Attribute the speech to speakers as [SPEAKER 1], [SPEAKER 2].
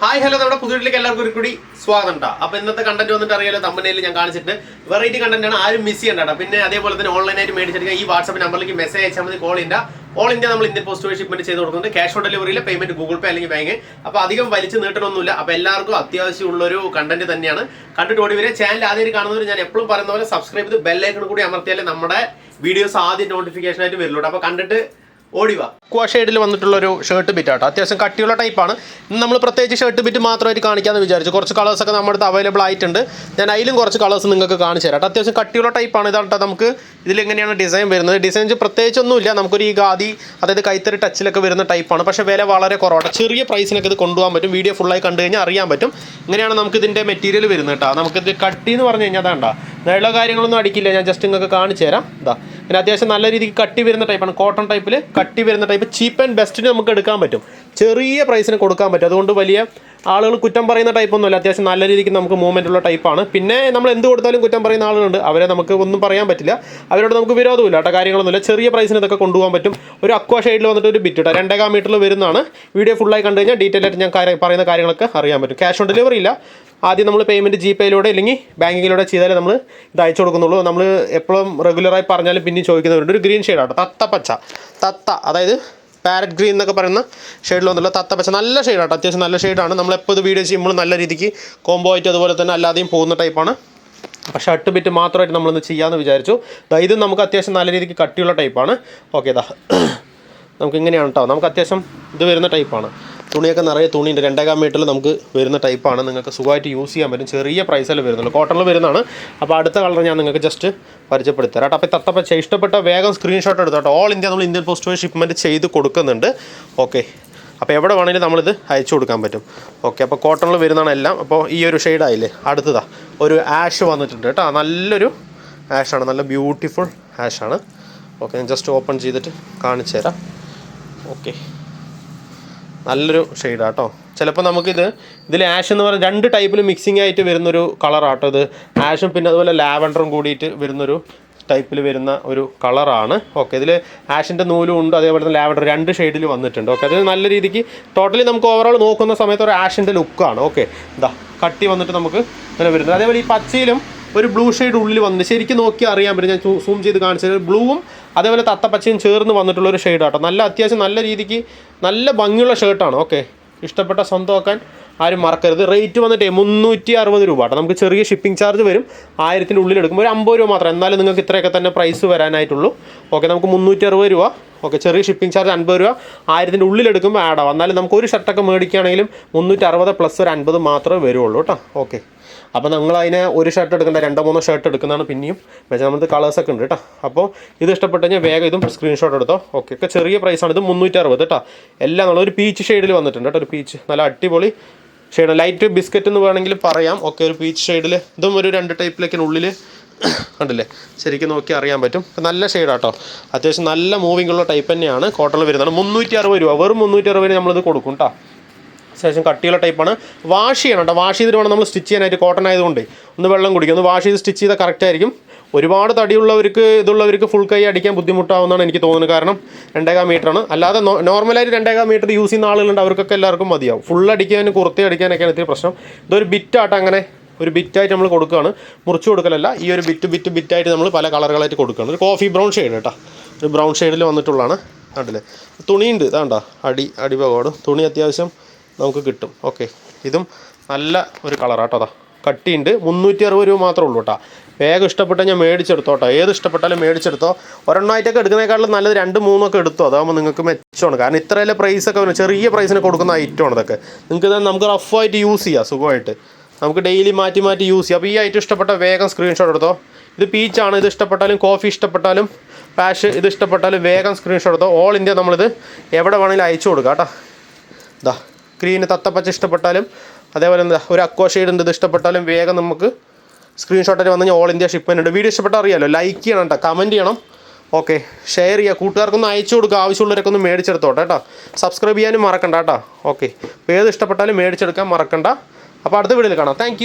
[SPEAKER 1] Hi hello നമ്മുടെ പുതിയതിലേക്ക് എല്ലാവർക്കും ഒരു കൂടി സ്വാഗതം ട്ടാ. അപ്പോൾ ഇന്നത്തെ കണ്ടന്റ് വന്നിട്ട് അറിയാലോ, തമ്പനയിൽ ഞാൻ കാണിച്ചിട്ട് വെറൈറ്റി കണ്ടന്റ് ആണ്, ആരും മിസ് ചെയ്യണ്ട. പിന്നെ അതേപോലെ തന്നെ ഓൺലൈനായിട്ട് മേടിച്ചെടുക്കുക. ഈ വാട്സ്ആപ്പ് നമ്പറിലേക്ക് മെസ്സേജ് അയച്ചാൽ മതി. ഓൾ ഇന്ത്യ നമ്മൾ ഇന്ത്യൻ പോസ്റ്റ് വഴി ഷിപ്മെന്റ് ചെയ്ത് കൊടുക്കുന്നുണ്ട്. ക്യാഷ് ഓൺ ഡെലിവറിയിൽ പേയ്മെന്റ് ഗൂഗിൾ പേ അല്ലെങ്കിൽ ബാങ്ക്. അപ്പോൾ അധികം വലിച്ച് നീട്ടണമൊന്നുമില്ല. അപ്പോൾ എല്ലാവർക്കും അത്യാവശ്യമുള്ളൊരു കണ്ടന്റ് തന്നെയാണ്. കണ്ടിട്ട് ഓടി വരെ ചാനൽ ആദ്യം കാണുന്നവർ ഞാൻ എപ്പോഴും പറയുന്ന പോലെ സബ്സ്ക്രൈബ് ചെയ്ത് ബെല്ലൈക്കൺ കൂടി അമർത്തിയാലേ നമ്മുടെ വീഡിയോസ് ആദ്യം നോട്ടിഫിക്കേഷൻ ആയിട്ട് വരുള്ളൂ. അപ്പോൾ കണ്ടിട്ട് ഓടിവാ. ക്വാ ഷെയ്ഡിൽ വന്നിട്ടുള്ളൊരു ഷർട്ട് ബിറ്റ് ആട്ടോ, അത്യാവശ്യം കട്ടിയുള്ള ടൈപ്പാണ്. നമ്മൾ പ്രത്യേകിച്ച് ഷർട്ട് ബിറ്റ് മാത്രമായിട്ട് കാണിക്കാമെന്ന് വിചാരിച്ചു. കുറച്ച് കളേഴ്സൊക്കെ നമ്മുടെ അടുത്ത് അവൈലബിൾ ആയിട്ടുണ്ട്. ഞാൻ അതിലും കുറച്ച് കളേഴ്സ് നിങ്ങൾക്ക് കാണിച്ചു തരാം. അത്യാവശ്യം കട്ടിയുള്ള ടൈപ്പാണ്. ഇതാട്ടോ നമുക്ക് ഇതിലെങ്ങനെയാണ് ഡിസൈൻ വരുന്നത്. ഡിസൈൻ പ്രത്യേകിച്ചൊന്നുമില്ല, നമുക്കൊരു ഈ ഖാദി അതായത് കൈത്തറി ടച്ചിലൊക്കെ വരുന്ന ടൈപ്പാണ്. പക്ഷേ വില വളരെ കുറവാണ്. ചെറിയ പ്രൈസിനൊക്കെ ഇത് കൊണ്ടുപോകാൻ പറ്റും. വീഡിയോ ഫുള്ളായി കണ്ടു കഴിഞ്ഞാൽ അറിയാൻ പറ്റും. ഇങ്ങനെയാണ് നമുക്ക് ഇതിൻ്റെ മെറ്റീരിയൽ വരുന്നത് കേട്ടോ. നമുക്കിത് കട്ടി എന്ന് പറഞ്ഞു കഴിഞ്ഞാൽ അതാണ്ടാ, നീള കാര്യങ്ങളൊന്നും അടിക്കില്ല. ഞാൻ ജസ്റ്റ് നിങ്ങൾക്ക് കാണിച്ചു തരാം. ഇതാ പിന്നെ അത്യാവശ്യം നല്ല രീതിക്ക് കട്ടി വരുന്ന ടൈപ്പാണ്. കോട്ടൺ ടൈപ്പിൽ കട്ടി വരുന്ന ടൈപ്പ് ചീപ്പ് ആൻഡ് ബെസ്റ്റിന് നമുക്ക് എടുക്കാൻ പറ്റും. ചെറിയ പ്രൈസിന് കൊടുക്കാൻ പറ്റും. അതുകൊണ്ട് വലിയ ആളുകൾ കുറ്റം പറയുന്ന ടൈപ്പൊന്നുമല്ല. അത്യാവശ്യം നല്ല രീതിക്ക് നമുക്ക് മൂവ്മെൻ്റ് ഉള്ള ടൈപ്പാണ്. പിന്നെ നമ്മൾ എന്ത് കൊടുത്താലും കുറ്റം പറയുന്ന ആളുകളുണ്ട്. അവരെ നമുക്ക് ഒന്നും പറയാൻ പറ്റില്ല. അവരോട് നമുക്ക് വിരോധമില്ല കേട്ടോ, കാര്യങ്ങളൊന്നുമില്ല. ചെറിയ പ്രൈസിന് ഇതൊക്കെ കൊണ്ടുപോകാൻ പറ്റും. ഒരു അക്വാ ഷെയ്ഡിൽ വന്നിട്ട് ഒരു ബിറ്റ് ഇട്ടാൽ 2.5 മീറ്ററിൽ വരുന്നതാണ്. വീഡിയോ ഫുള്ളായി കണ്ടു കഴിഞ്ഞാൽ ഡീറ്റെയിൽ ആയിട്ട് ഞാൻ പറയുന്ന കാര്യങ്ങളൊക്കെ അറിയാൻ പറ്റും. ക്യാഷ് ഓൺ ഡെലിവറി ഇല്ല. ആദ്യം നമ്മൾ പേയ്മെൻറ്റ് GPayയിലൂടെ അല്ലെങ്കിൽ ബാങ്കിങ്ങിലൂടെ ചെയ്താലേ നമ്മൾ ഇത് അയച്ചു കൊടുക്കുന്നുള്ളൂ. നമ്മൾ എപ്പോഴും റെഗുലറായി പറഞ്ഞാലും പിന്നെ ചോദിക്കുന്നവരുണ്ട്. ഒരു ഗ്രീൻ ഷെയ്ഡാട്ടോ, തത്ത അതായത് പാരറ്റ് ഗ്രീൻ എന്നൊക്കെ പറയുന്ന ഷെയ്ഡിൽ വന്നിട്ടുള്ള തത്തപ്പച്ച നല്ല ഷെയ്ഡാട്ടോ. അത്യാവശ്യം നല്ല ഷെയ്ഡാണ്. നമ്മളെപ്പോൾ ഇത് വീഡിയോ ചെയ്യുമ്പോൾ നല്ല രീതിക്ക് കോംബോ ആയിട്ട് അതുപോലെ തന്നെ അല്ലാതെയും പോകുന്ന ടൈപ്പാണ്. അപ്പോൾ ഷർട്ട് ബിറ്റ് മാത്രമായിട്ട് നമ്മളിന്ന് ചെയ്യാമെന്ന് വിചാരിച്ചു. ഇത് നമുക്ക് അത്യാവശ്യം നല്ല രീതിക്ക് കട്ടിയുള്ള ടൈപ്പാണ്. ഓക്കെ, ഇതാ നമുക്ക് ഇങ്ങനെയാണ് കേട്ടോ. നമുക്ക് അത്യാവശ്യം ഇത് വരുന്ന ടൈപ്പാണ്. തുണിയൊക്കെ നിറയെ തുണിയുണ്ട്. 2.5 മീറ്ററിൽ നമുക്ക് വരുന്ന ടൈപ്പാണ്. നിങ്ങൾക്ക് സുഖമായിട്ട് യൂസ് ചെയ്യാൻ പറ്റും. ചെറിയ പ്രൈസിൽ വരുന്നുള്ളൂ. കോട്ടണിൽ വരുന്നതാണ്. അപ്പോൾ അടുത്ത കളർ ഞാൻ നിങ്ങൾക്ക് ജസ്റ്റ് പരിചയപ്പെടുത്തരാം കേട്ടോ. അപ്പോൾ തത്തപ്പച്ച ഇഷ്ടപ്പെട്ട വേഗം സ്ക്രീൻഷോട്ട് എടുത്തോട്ടോ. ഓൾ ഇന്ത്യ നമ്മൾ ഇന്ത്യൻ പോസ്റ്റ് വഴി ഷിപ്മെൻറ്റ് ചെയ്ത് കൊടുക്കുന്നുണ്ട്. ഓക്കെ, അപ്പോൾ എവിടെ വേണമെങ്കിലും നമ്മളിത് അയച്ചു കൊടുക്കാൻ പറ്റും. ഓക്കെ, അപ്പോൾ കോട്ടണിൽ വരുന്നതാണ് എല്ലാം. അപ്പോൾ ഈ ഒരു ഷെയ്ഡായില്ലേ, അടുത്തതാ ഒരു ആഷ് വന്നിട്ടുണ്ട് കേട്ടോ. നല്ലൊരു ആഷാണ്, നല്ല ബ്യൂട്ടിഫുൾ ആഷാണ്. ഓക്കെ, ഞാൻ ജസ്റ്റ് ഓപ്പൺ ചെയ്തിട്ട് കാണിച്ചു തരാം. ഓക്കെ, നല്ലൊരു ഷെയ്ഡാട്ടോ. ചിലപ്പോൾ ഇതിൽ ആഷ് എന്ന് പറഞ്ഞാൽ 2 ടൈപ്പിൽ മിക്സിംഗ് ആയിട്ട് വരുന്നൊരു കളറാട്ടോ ഇത്. ആഷും പിന്നെ അതുപോലെ ലാവൻഡറും കൂടിയിട്ട് വരുന്നൊരു ടൈപ്പിൽ വരുന്ന ഒരു കളറാണ്. ഓക്കെ, ഇതിൽ ആഷിൻ്റെ നൂലും ഉണ്ട്, അതേപോലെ തന്നെ ലാവൻഡർ 2 ഷെയ്ഡിൽ വന്നിട്ടുണ്ട്. ഓക്കെ, അത് നല്ല രീതിക്ക് ടോട്ടലി നമുക്ക് ഓവറോൾ നോക്കുന്ന സമയത്ത് ഒരു ആഷിൻ്റെ ലുക്കാണ്. ഓക്കെ, ഇതാ കട്ടി വന്നിട്ട് നമുക്ക് ഇങ്ങനെ വരുന്നത്. അതേപോലെ ഈ പച്ചയിലും ഒരു ബ്ലൂ ഷെയ്ഡ് ഉള്ളിൽ വന്നിട്ട് ശരിക്കും നോക്കി അറിയാൻ പറ്റും. ഞാൻ സൂം ചെയ്ത് കാണിച്ചത് ബ്ലൂവും അതേപോലെ തത്തപ്പച്ചയും ചേർന്ന് വന്നിട്ടുള്ളൊരു ഷെയ്ഡാട്ടോ. നല്ല അത്യാവശ്യം നല്ല രീതിക്ക് നല്ല ഭംഗിയുള്ള ഷർട്ടാണ്. ഓക്കെ, ഇഷ്ടപ്പെട്ട സ്വന്തമാക്കാൻ ആരും മറക്കരുത്. റേറ്റ് വന്നിട്ട് 360 രൂപ കേട്ടോ. നമുക്ക് ചെറിയ ഷിപ്പിംഗ് ചാർജ് വരും. 1000-ൻ്റെ ഉള്ളിൽ എടുക്കുമ്പോൾ ഒരു 50 രൂപ മാത്രം. എന്നാലും നിങ്ങൾക്ക് ഇത്രയൊക്കെ തന്നെ പ്രൈസ് വരാനായിട്ടുള്ളൂ. ഓക്കെ, നമുക്ക് 360 രൂപ. ഓക്കെ, ചെറിയ ഷിപ്പിംഗ് ചാർജ് 50 രൂപ. 1000-ൻ്റെ ഉള്ളിൽ എടുക്കുമ്പോൾ ആഡ് ആവും. എന്നാലും നമുക്ക് ഒരു ഷർട്ടൊക്കെ മേടിക്കുകയാണെങ്കിലും 360 പ്ലസ് ഒരു 50 മാത്രമേ വരുള്ളൂ കേട്ടോ. ഓക്കെ, അപ്പോൾ നമ്മളതിനെ ഒരു ഷർട്ട് എടുക്കേണ്ട 2-3 ഷർട്ട് എടുക്കുന്നതാണ് പിന്നെയും വെച്ചാൽ നമ്മുടെ കളേഴ്സൊക്കെ ഉണ്ട് കേട്ടോ. അപ്പോൾ ഇത് ഇഷ്ടപ്പെട്ട് കഴിഞ്ഞാൽ വേഗം ഇതും സ്ക്രീൻഷോട്ട് എടുത്തോ. ഓക്കെ, ഒക്കെ ചെറിയ പ്രൈസാണ്. ഇത് 360 കേട്ടോ. എല്ലാം ഒരു പീച്ച് ഷെയ്ഡിൽ വന്നിട്ടുണ്ട് കേട്ടോ. ഒരു പീച്ച് നല്ല അടിപൊളി ഷെയ്ഡ്, ലൈറ്റ് ബിസ്ക്കറ്റ് എന്ന് വേണമെങ്കിൽ പറയാം. ഓക്കെ, ഒരു പീച്ച് ഷെയ്ഡിൽ ഇതും ഒരു 2 ടൈപ്പിലേക്കാണ് ഉള്ളിൽ കണ്ടില്ലേ, ശരിക്കും നോക്കി അറിയാൻ പറ്റും. നല്ല ഷെയ്ഡാട്ടോ. അത്യാവശ്യം നല്ല മൂവിംഗ് ഉള്ള ടൈപ്പ് തന്നെയാണ്. കോട്ടണിൽ വരുന്നതാണ്. 360 രൂപ. വെറും 360 നമ്മളിത് കൊടുക്കും കേട്ടോ. അത്യാവശ്യം കട്ടിയുള്ള ടൈപ്പാണ്. വാഷ് ചെയ്യണം കേട്ടോ. വാഷ് ചെയ്തിട്ട് വേണം നമ്മൾ സ്റ്റിച്ച് ചെയ്യാനായിട്ട്. കോട്ടൺ ആയതുകൊണ്ട് ഒന്ന് വെള്ളം കുടിക്കും. ഒന്ന് വാഷ് ചെയ്ത് സ്റ്റിച്ച് ചെയ്താൽ കറക്റ്റ് ആയിരിക്കും. ഒരുപാട് തടിയുള്ളവർക്ക് ഇതുള്ളവർക്ക് ഫുൾ കൈ അടിക്കാൻ ബുദ്ധിമുട്ടാവുന്നതാണ് എനിക്ക് തോന്നുന്നത്. കാരണം 2.5 മീറ്ററാണ്. അല്ലാതെ നോർമലായിട്ട് 2.5 മീറ്റർ യൂസ് ചെയ്യുന്ന ആളുകളുണ്ട്. അവർക്കൊക്കെ എല്ലാവർക്കും മതിയാവും. ഫുൾ അടിക്കാനും കുർത്തി അടിക്കാനൊക്കെയാണ് ഇത്തിരി പ്രശ്നം. ഇതൊരു ബിറ്റായിട്ട് അങ്ങനെ ഒരു ബിറ്റായിട്ട് നമ്മൾ കൊടുക്കുകയാണ്. മുറിച്ച് കൊടുക്കലല്ല, ഈ ഒരു ബിറ്റായിട്ട് നമ്മൾ പല കളറുകളായിട്ട് കൊടുക്കുകയാണ്. ഒരു കോഫി ബ്രൗൺ ഷെയ്ഡ് കേട്ടോ. ഒരു ബ്രൗൺ ഷെയ്ഡിൽ വന്നിട്ടുള്ളതാണ്. കണ്ടില്ലേ, തുണിയുണ്ട്. ഇതാണ്ടോ അടിഭാഗമാണ് തുണി അത്യാവശ്യം നമുക്ക് കിട്ടും. ഓക്കെ, ഇതും നല്ല ഒരു കളറാട്ടോ. അതാ കട്ടിയുണ്ട്. 360 രൂപ മാത്രമേ ഉള്ളൂ കേട്ടോ. വേഗം ഇഷ്ടപ്പെട്ടാൽ ഞാൻ മേടിച്ചെടുത്തോ കേട്ടോ. ഏത് ഇഷ്ടപ്പെട്ടാലും മേടിച്ചെടുത്തോ. ഒരെണ്ണമായിട്ടൊക്കെ എടുക്കുന്നതിനേക്കാളും നല്ലത് 2-3 ഒക്കെ എടുത്തോ. അതാകുമ്പോൾ നിങ്ങൾക്ക് മെച്ചമാണ്. കാരണം ഇത്രയല്ലേ പ്രൈസൊക്കെ വരും. ചെറിയ പ്രൈസിന് കൊടുക്കുന്ന ഐറ്റമാണ് ഇതൊക്കെ. നമുക്ക് റഫായിട്ട് യൂസ് ചെയ്യാം സുഖമായിട്ട്. നമുക്ക് ഡെയിലി മാറ്റി യൂസ് ചെയ്യാം. അപ്പോൾ ഈ ഐറ്റം ഇഷ്ടപ്പെട്ട വേഗം സ്ക്രീൻഷോട്ട് എടുത്തോ. ഇത് പീച്ചാണ്. ഇത് ഇഷ്ടപ്പെട്ടാലും കോഫി ഇഷ്ടപ്പെട്ടാലും പാഷ് ഇത് ഇഷ്ടപ്പെട്ടാലും വേഗം സ്ക്രീൻഷോട്ട് എടുത്തോ. ഓൾ ഇന്ത്യ നമ്മളിത് എവിടെ വേണമെങ്കിലും അയച്ചു കൊടുക്കാം കേട്ടോ. ഇതാ ഗ്രീന് തത്തപ്പച്ച ഇഷ്ടപ്പെട്ടാലും അതേപോലെ ഒരു അക്വാ ഷെയ്ഡ് ഉണ്ട്. ഇത് ഇഷ്ടപ്പെട്ടാലും വേഗം നമുക്ക് സ്ക്രീൻഷോട്ടായിട്ട് വന്നു കഴിഞ്ഞാൽ ഓൾ ഇന്ത്യ ഷിപ്മെൻ്റ് ഉണ്ട്. വീഡിയോ ഇഷ്ടപ്പെട്ടാൽ അറിയാമല്ലോ, ലൈക്ക് ചെയ്യണം കേട്ടോ, കമൻറ്റ് ചെയ്യണം. ഓക്കെ, ഷെയർ ചെയ്യുക. കൂട്ടുകാർക്കൊന്ന് അയച്ചു കൊടുക്കുക. ആവശ്യമുള്ളവരൊക്കെ ഒന്ന് മേടിച്ചെടുത്തോട്ടെ കേട്ടോ. സബ്സ്ക്രൈബ് ചെയ്യാനും മറക്കണ്ട കേട്ടോ. ഓക്കെ, അപ്പോൾ ഏത് ഇഷ്ടപ്പെട്ടാലും മേടിച്ചെടുക്കാൻ മറക്കണ്ട. അപ്പോൾ അടുത്ത വീഡിയോയിൽ കാണാം. താങ്ക്